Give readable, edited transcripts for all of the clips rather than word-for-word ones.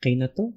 Okay na to.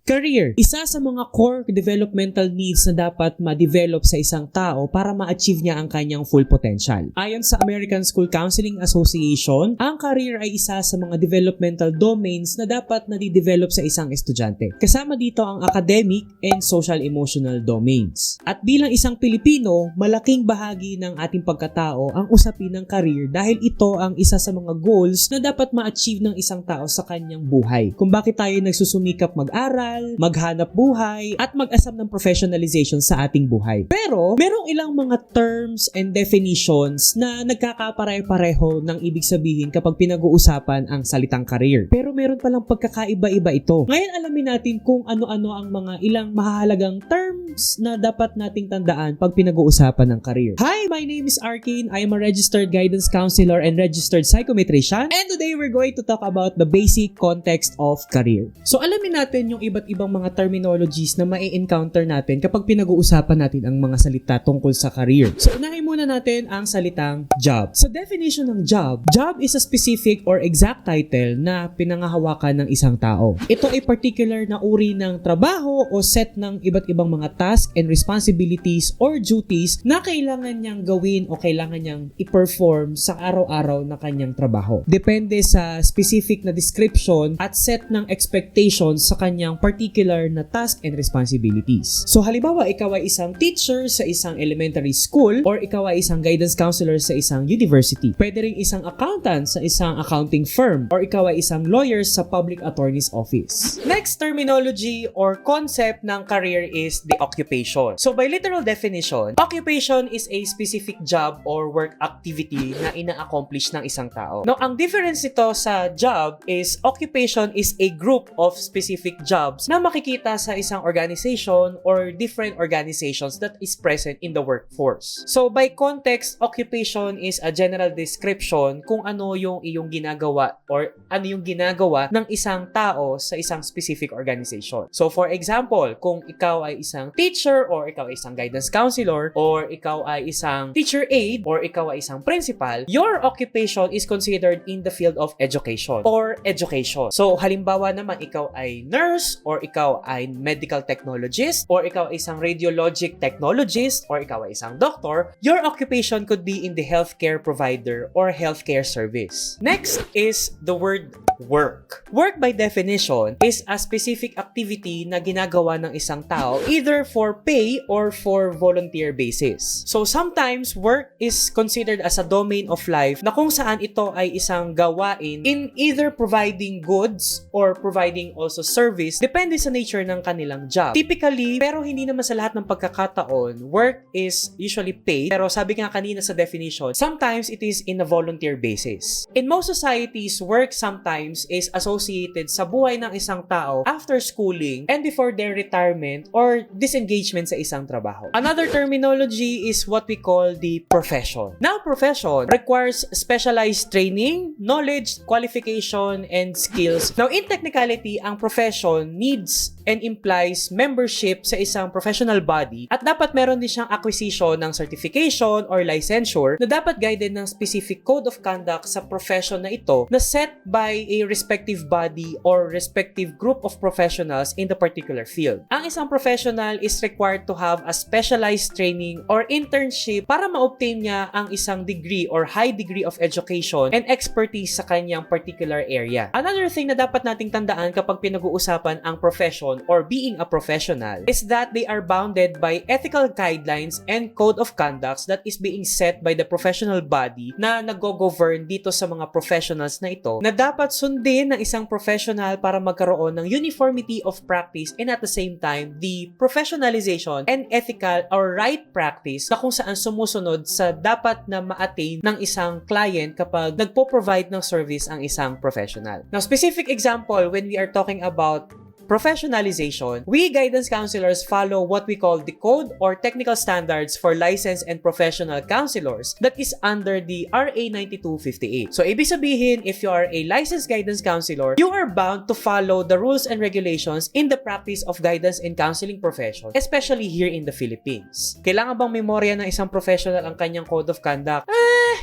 Career. Isa sa mga core developmental needs na dapat ma-develop sa isang tao para ma-achieve niya ang kanyang full potential. Ayon sa American School Counseling Association, ang career ay isa sa mga developmental domains na dapat na-develop sa isang estudyante. Kasama dito ang academic and social-emotional domains. At bilang isang Pilipino, malaking bahagi ng ating pagkatao ang usapin ng career dahil ito ang isa sa mga goals na dapat ma-achieve ng isang tao sa kanyang buhay. Kung bakit tayo nagsusumikap mag-aral, maghanap buhay, at mag-asam ng professionalization sa ating buhay. Pero, merong ilang mga terms and definitions na nagkakapare-pareho ng ibig sabihin kapag pinag-uusapan ang salitang career. Pero meron palang pagkakaiba-iba ito. Ngayon alamin natin kung ano-ano ang mga ilang mahalagang terms na dapat nating tandaan pag pinag-uusapan ng career. Hi, my name is Arkin. I am a registered guidance counselor and registered psychometrician. And today we're going to talk about the basic context of career. So alamin natin yung iba't ibang mga terminologies na mai-encounter natin kapag pinag-uusapan natin ang mga salita tungkol sa career. So, unahin muna natin ang salitang job. Sa definition ng job is a specific or exact title na pinangahawakan ng isang tao. Ito ay particular na uri ng trabaho o set ng iba't ibang mga tasks and responsibilities or duties na kailangan niyang gawin o kailangan niyang i-perform sa araw-araw na kanyang trabaho. Depende sa specific na description at set ng expectations sa kanyang particular na task and responsibilities. So halimbawa, ikaw ay isang teacher sa isang elementary school or ikaw ay isang guidance counselor sa isang university. Pwede rin isang accountant sa isang accounting firm or ikaw ay isang lawyer sa public attorney's office. Next terminology or concept ng career is the occupation. So by literal definition, occupation is a specific job or work activity na ina-accomplish ng isang tao. Now, ang difference nito sa job is occupation is a group of specific jobs na makikita sa isang organization or different organizations that is present in the workforce. So by context, occupation is a general description kung ano yung iyong ginagawa or ano yung ginagawa ng isang tao sa isang specific organization. So for example, kung ikaw ay isang teacher or ikaw ay isang guidance counselor or ikaw ay isang teacher aide or ikaw ay isang principal, your occupation is considered in the field of education or education. So halimbawa naman, ikaw ay nurse or ikaw ay medical technologist or ikaw ay isang radiologic technologist or ikaw ay isang doctor, your occupation could be in the healthcare provider or healthcare service. Next is the word work. Work by definition is a specific activity na ginagawa ng isang tao either for pay or for volunteer basis. So sometimes work is considered as a domain of life na kung saan ito ay isang gawain in either providing goods or providing also service, depende sa nature ng kanilang job. Typically, pero hindi naman sa lahat ng pagkakataon, work is usually paid. Pero sabi nga kanina sa definition, sometimes it is in a volunteer basis. In most societies, work sometimes is associated sa buhay ng isang tao after schooling and before their retirement or disengagement sa isang trabaho. Another terminology is what we call the profession. Now, profession requires specialized training, knowledge, qualification, and skills. Now, in technicality, ang profession needs and implies membership sa isang professional body at dapat meron din siyang acquisition ng certification or licensure na dapat guided ng specific code of conduct sa profession na ito na set by a respective body or respective group of professionals in the particular field. Ang isang professional is required to have a specialized training or internship para ma-obtain niya ang isang degree or high degree of education and expertise sa kanyang particular area. Another thing na dapat nating tandaan kapag pinag-uusapan ang profession or being a professional is that they are bounded by ethical guidelines and code of conducts that is being set by the professional body na nag-govern dito sa mga professionals na ito na dapat sundin ng isang professional para magkaroon ng uniformity of practice and at the same time the professionalization and ethical or right practice na kung saan sumusunod sa dapat na ma-attain ng isang client kapag nagpo-provide ng service ang isang professional. Now, specific example when we are talking about professionalization, we guidance counselors follow what we call the Code or Technical Standards for Licensed and Professional Counselors that is under the RA 9258. So, ibig sabihin, if you are a licensed guidance counselor, you are bound to follow the rules and regulations in the practice of guidance and counseling profession, especially here in the Philippines. Kailangan bang memorya ng isang professional ang kanyang code of conduct?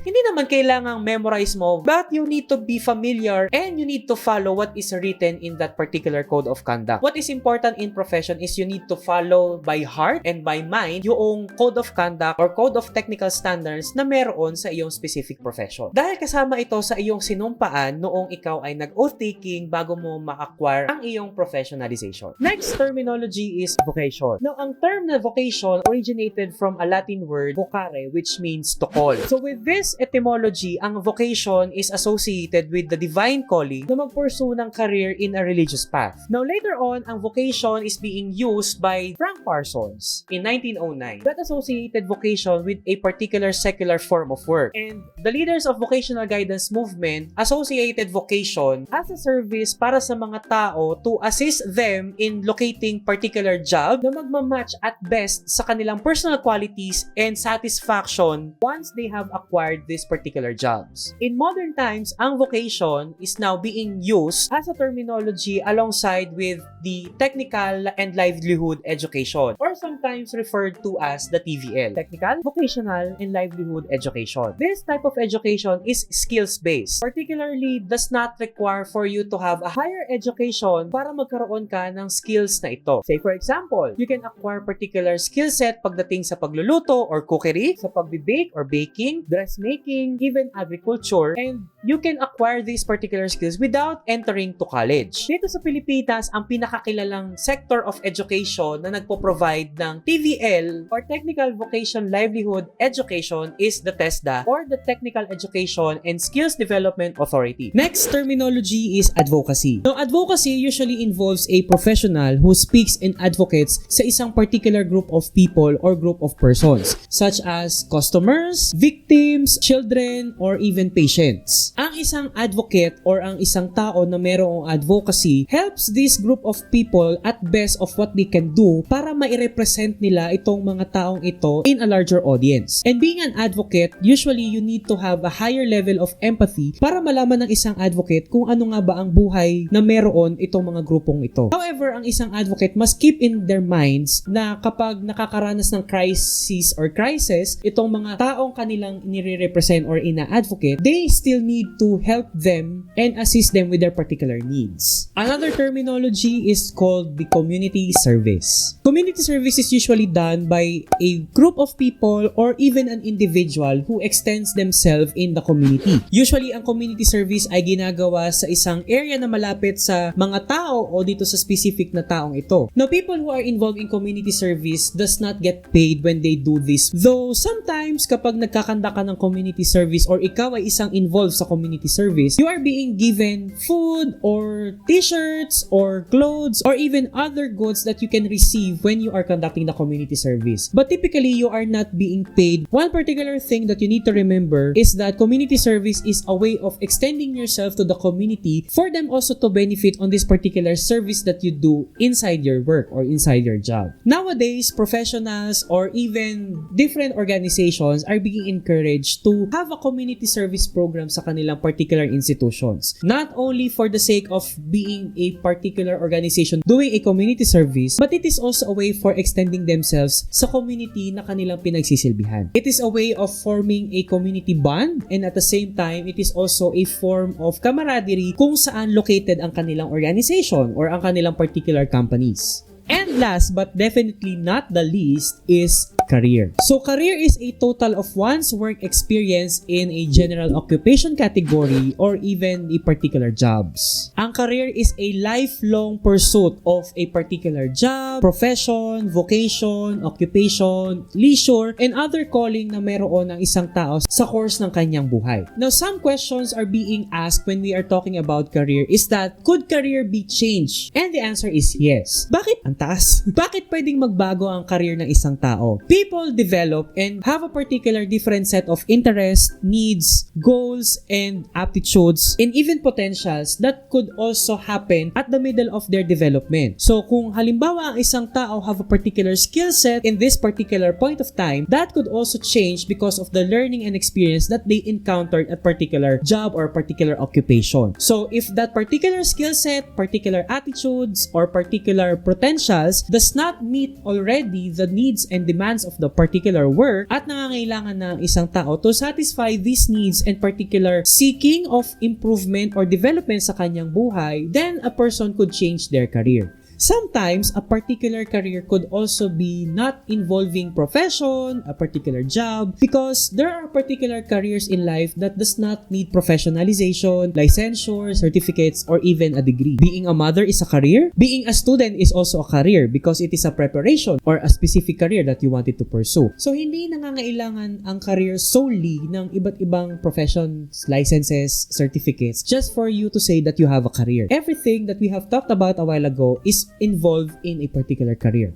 Hindi naman kailangang memorize mo, but you need to be familiar and you need to follow what is written in that particular code of conduct. What is important in profession is you need to follow by heart and by mind yung code of conduct or code of technical standards na meron sa iyong specific profession. Dahil kasama ito sa iyong sinumpaan noong ikaw ay nag-oath taking bago mo ma-acquire ang iyong professionalization. Next terminology is vocation. Now, ang term na vocation originated from a Latin word vocare, which means to call. So with this etymology, ang vocation is associated with the divine calling na mag-pursue ng career in a religious path. Now later on, ang vocation is being used by Frank Parsons in 1909 that associated vocation with a particular secular form of work. And the leaders of vocational guidance movement associated vocation as a service para sa mga tao to assist them in locating particular job na magmamatch at best sa kanilang personal qualities and satisfaction once they have acquired these particular jobs. In modern times, ang vocation is now being used as a terminology alongside with the technical and livelihood education, or sometimes referred to as the TVL, technical, vocational, and livelihood education. This type of education is skills-based, particularly does not require for you to have a higher education para magkaroon ka ng skills na ito. Say for example, you can acquire particular skill set pagdating sa pagluluto or cookery, sa pagbe-bake or baking, dressmaking, even agriculture, and you can acquire these particular skills without entering to college. Dito sa Pilipinas, ang pinakakilalang sector of education na nagpo-provide ng TVL or Technical Vocation Livelihood Education is the TESDA or the Technical Education and Skills Development Authority. Next terminology is advocacy. Now, advocacy usually involves a professional who speaks and advocates sa isang particular group of people or group of persons, such as customers, victims, children, or even patients. Ang isang advocate or ang isang tao na mayroong advocacy helps this group of people at best of what they can do para ma-represent nila itong mga taong ito in a larger audience. And being an advocate, usually you need to have a higher level of empathy para malaman ng isang advocate kung ano nga ba ang buhay na meron itong mga grupong ito. However, ang isang advocate must keep in their minds na kapag nakakaranas ng crisis or crisis, itong mga taong kanilang nire-represent or ina-advocate, they still need to help them and assist them with their particular needs. Another terminology is called the community service. Community service is usually done by a group of people or even an individual who extends themselves in the community. Usually, ang community service ay ginagawa sa isang area na malapit sa mga tao o dito sa specific na taong ito. Now, people who are involved in community service does not get paid when they do this. Though, sometimes kapag nagkakanda ka ng community service or ikaw ay isang involved sa community service, you are being given food or t-shirts or clothes or even other goods that you can receive when you are conducting the community service. But typically, you are not being paid. One particular thing that you need to remember is that community service is a way of extending yourself to the community for them also to benefit on this particular service that you do inside your work or inside your job. Nowadays, professionals or even different organizations are being encouraged to have a community service program sa kanilang particular institutions. Not only for the sake of being a particular organization doing a community service, but it is also a way for extending themselves sa community na kanilang pinagsisilbihan. It is a way of forming a community bond, and at the same time, it is also a form of camaraderie kung saan located ang kanilang organization or ang kanilang particular companies. And last but definitely not the least is career. So career is a total of one's work experience in a general occupation category or even a particular jobs. Ang career is a lifelong pursuit of a particular job, profession, vocation, occupation, leisure, and other calling na meron ng isang tao sa course ng kanyang buhay. Now, some questions are being asked when we are talking about career is that, could career be changed? And the answer is yes. Bakit ang taas? Bakit pwedeng magbago ang career ng isang tao? people develop and have a particular different set of interests, needs, goals, and aptitudes, and even potentials that could also happen at the middle of their development. So kung halimbawa ang isang tao have a particular skill set in this particular point of time, that could also change because of the learning and experience that they encountered at particular job or particular occupation. So if that particular skill set, particular attitudes, or particular potentials does not meet already the needs and demands of the particular work at nangangailangan ng isang tao to satisfy these needs and particular seeking of improvement or development sa kanyang buhay, then a person could change their career. Sometimes, a particular career could also be not involving profession, a particular job, because there are particular careers in life that does not need professionalization, licensure, certificates, or even a degree. Being a mother is a career. Being a student is also a career because it is a preparation or a specific career that you wanted to pursue. So, hindi nangangailangan ang career solely ng iba't ibang professions, licenses, certificates, just for you to say that you have a career. Everything that we have talked about a while ago is involved in a particular career.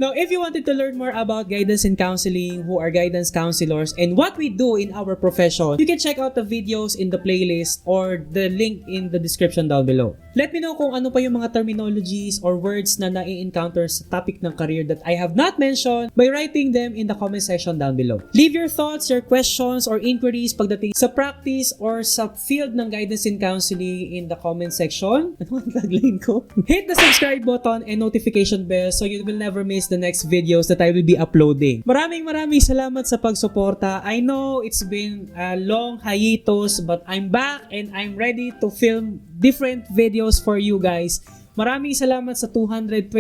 Now, if you wanted to learn more about guidance and counseling, who are guidance counselors, and what we do in our profession, you can check out the videos in the playlist or the link in the description down below. Let me know kung ano pa yung mga terminologies or words na nai-encounter sa topic ng career that I have not mentioned by writing them in the comment section down below. Leave your thoughts, your questions, or inquiries pagdating sa practice or sa field ng guidance and counseling in the comment section. Ano ang tagline ko? Hit the subscribe button and notification bell so you will never miss the next videos that I will be uploading. Maraming salamat sa pagsuporta. I know it's been a long hiatus, but I'm back and I'm ready to film different videos for you guys. Maraming salamat sa 221,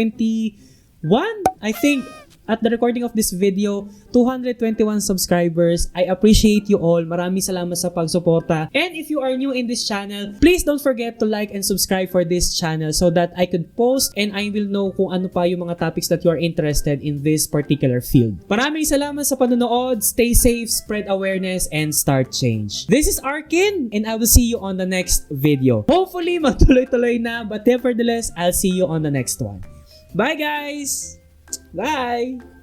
I think, at the recording of this video, 221 subscribers. I appreciate you all. Maraming salamat sa pagsuporta. And if you are new in this channel, please don't forget to like and subscribe for this channel so that I could post and I will know kung ano pa yung mga topics that you are interested in this particular field. Maraming salamat sa panonood. Stay safe, spread awareness, and start change. This is Arkin, and I will see you on the next video. Hopefully, magtuloy-tuloy na, but nevertheless, I'll see you on the next one. Bye, guys! Bye!